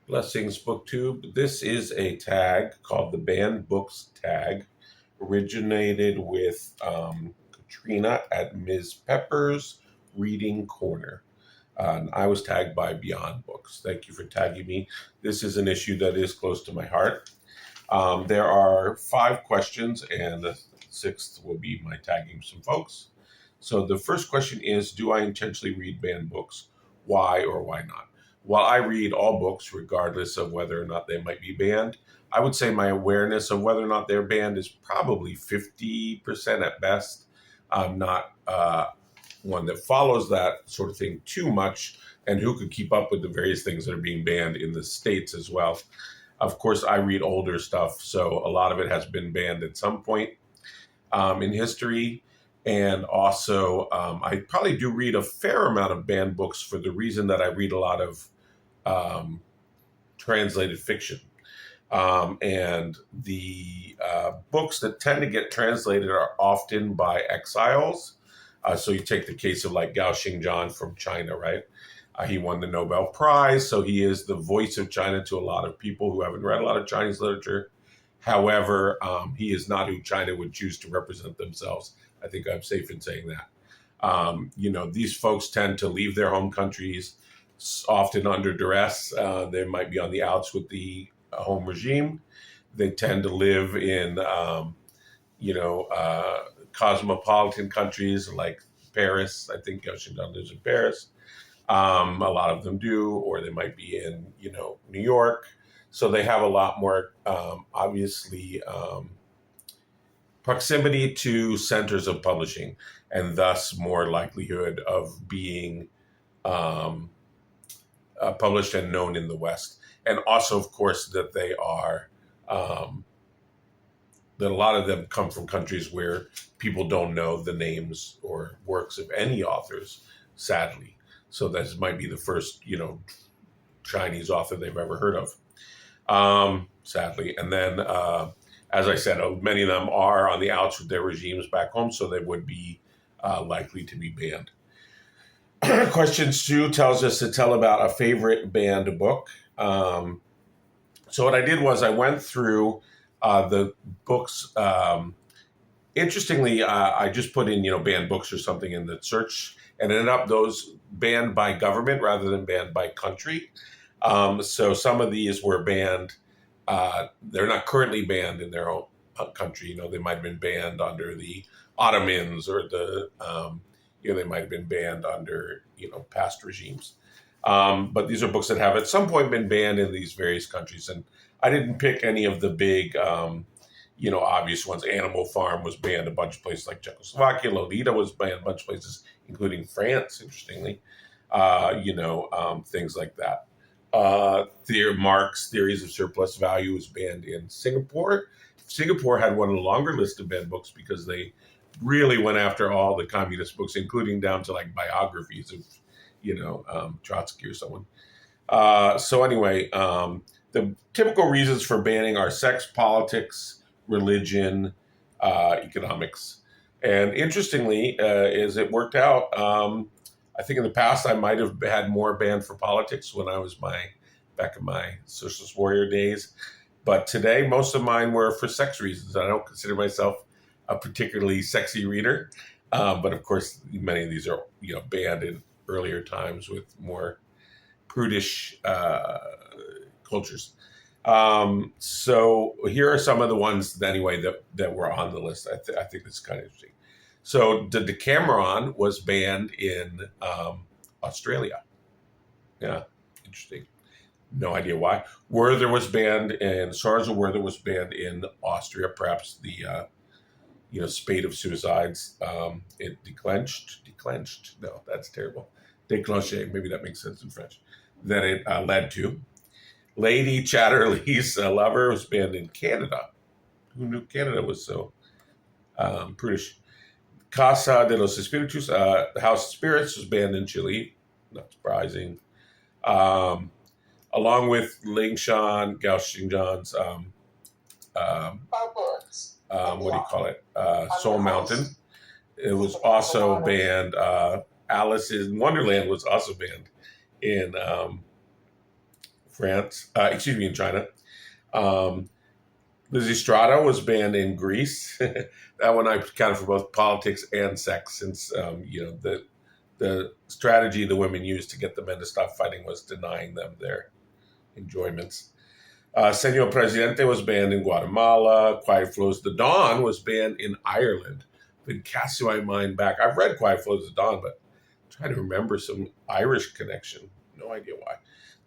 Blessings BookTube. This is a tag called the Banned Books tag, originated with Katrina at Ms. Pepper's Reading Corner. And I was tagged by Beyond Books. Thank you for tagging me. This is an issue that is close to my heart. There are 5 questions, and the 6th will be my tagging some folks. So the first question is, do I intentionally read banned books? Why or why not? While I read all books, regardless of whether or not they might be banned, I would say my awareness of whether or not they're banned is probably 50% at best. I'm not one that follows that sort of thing too much, and who could keep up with the various things that are being banned in the States as well. Of course, I read older stuff, so a lot of it has been banned at some point in history. And also, I probably do read a fair amount of banned books for the reason that I read a lot of translated fiction. And the books that tend to get translated are often by exiles. So you take the case of like Gao Xingjian from China, right? He won the Nobel Prize, so he is the voice of China to a lot of people who haven't read a lot of Chinese literature. However, he is not who China would choose to represent themselves. I think I'm safe in saying that. These folks tend to leave their home countries, often under duress. They might be on the outs with the home regime. They tend to live in, cosmopolitan countries like Paris. I think Gao Xingjian lives in Paris. A lot of them do, or they might be in, New York. So they have a lot more, obviously, proximity to centers of publishing, and thus more likelihood of being published and known in the West. And also, of course, that they are, that a lot of them come from countries where people don't know the names or works of any authors, sadly. So this might be the first, Chinese author they've ever heard of, sadly. And then, as I said, many of them are on the outs with their regimes back home, so they would be likely to be banned. Question 2 tells us to tell about a favorite banned book. So what I did was I went through the books. Interestingly, I just put in, banned books or something in the search, and ended up those banned by government rather than banned by country. So some of these were banned. They're not currently banned in their own country. They might have been banned under the Ottomans, or they might have been banned under, past regimes. But these are books that have at some point been banned in these various countries. And I didn't pick any of the big, obvious ones. Animal Farm was banned a bunch of places like Czechoslovakia. Lolita was banned a bunch of places, including France, interestingly. Things like that. Marx's Theories of Surplus Value was banned in Singapore. Singapore had one of the longer lists of banned books because they really went after all the communist books, including down to like biographies of, Trotsky or someone. So anyway, the typical reasons for banning are sex, politics, religion, economics. And interestingly, as it worked out, I think in the past I might have had more banned for politics when I was back in my socialist warrior days. But today, most of mine were for sex reasons. I don't consider myself a particularly sexy reader. But of course, many of these are, banned in earlier times with more prudish cultures. So here are some of the ones anyway that were on the list. I think it's kind of interesting. So the Decameron was banned in Australia. Yeah, interesting. No idea why. Werther was banned, and Sarza Werther was banned in Austria. Perhaps the spate of suicides. It declenched. No, that's terrible. Déclenché. Maybe that makes sense in French. That it led to. Lady Chatterley's Lover was banned in Canada. Who knew Canada was so prudish? Casa de los Espíritus, the House of Spirits, was banned in Chile. Not surprising. Along with Ling Shan, Gao Xingjian's, what do you call it? Soul Mountain. It was also banned. Alice in Wonderland was also banned in in China. Um, Lysistrata was banned in Greece. That one I counted for both politics and sex, since the strategy the women used to get the men to stop fighting was denying them their enjoyments. Senor Presidente was banned in Guatemala. Quiet Flows the Dawn was banned in Ireland. Been casting my mind back. I've read Quiet Flows the Dawn, but I'm trying to remember some Irish connection. No idea why.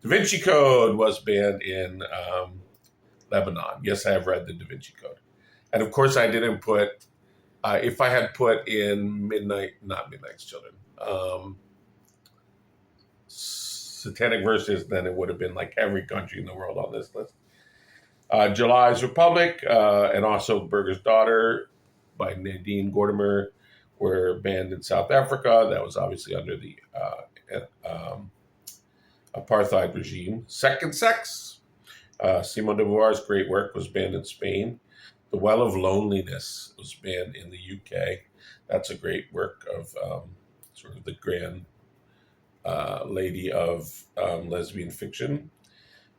Da Vinci Code was banned in Lebanon. Yes, I have read the Da Vinci Code. And of course, I didn't put, if I had put in not Midnight's Children, Satanic Verses, then it would have been like every country in the world on this list. July's Republic and also Burger's Daughter by Nadine Gordimer were banned in South Africa. That was obviously under the apartheid regime. Second Sex, Simone de Beauvoir's great work, was banned in Spain. The Well of Loneliness was banned in the UK. That's a great work of sort of the grand lady of lesbian fiction.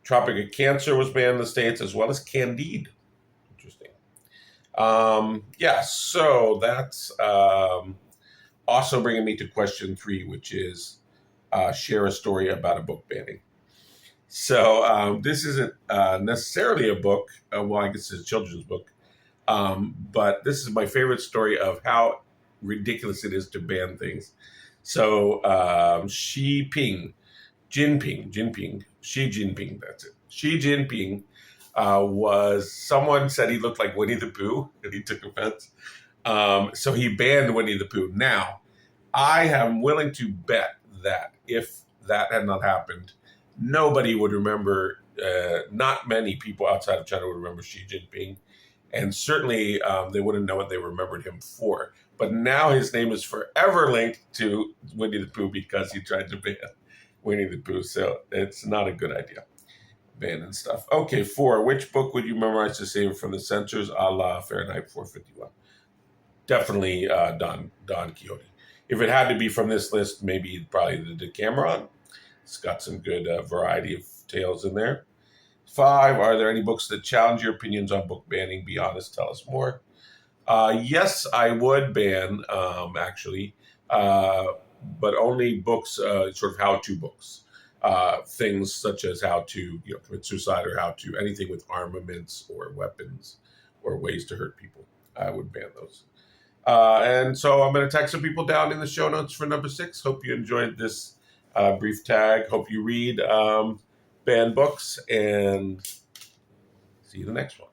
Tropic of Cancer was banned in the States, as well as Candide. Interesting. So that's also bringing me to question 3, which is share a story about a book banning. So this isn't necessarily a book. I guess it's a children's book. But this is my favorite story of how ridiculous it is to ban things. So Xi Jinping, that's it. Xi Jinping someone said he looked like Winnie the Pooh, and he took offense. So he banned Winnie the Pooh. Now, I am willing to bet that if that had not happened, nobody would remember, not many people outside of China would remember Xi Jinping. And certainly they wouldn't know what they remembered him for. But now his name is forever linked to Winnie the Pooh because he tried to ban Winnie the Pooh. So it's not a good idea, banning stuff. Okay, 4. Which book would you memorize to save from the censors, a la Fahrenheit 451? Definitely Don Quixote. If it had to be from this list, probably the Decameron. It's got some good variety of tales in there. 5, are there any books that challenge your opinions on book banning? Be honest, tell us more. Yes, I would ban, actually, but only books, sort of how-to books. Things such as how to commit suicide, or how to anything with armaments or weapons or ways to hurt people. I would ban those. And so I'm going to tag some people down in the show notes for number 6. Hope you enjoyed this brief tag. Hope you read banned books, and see you in the next one.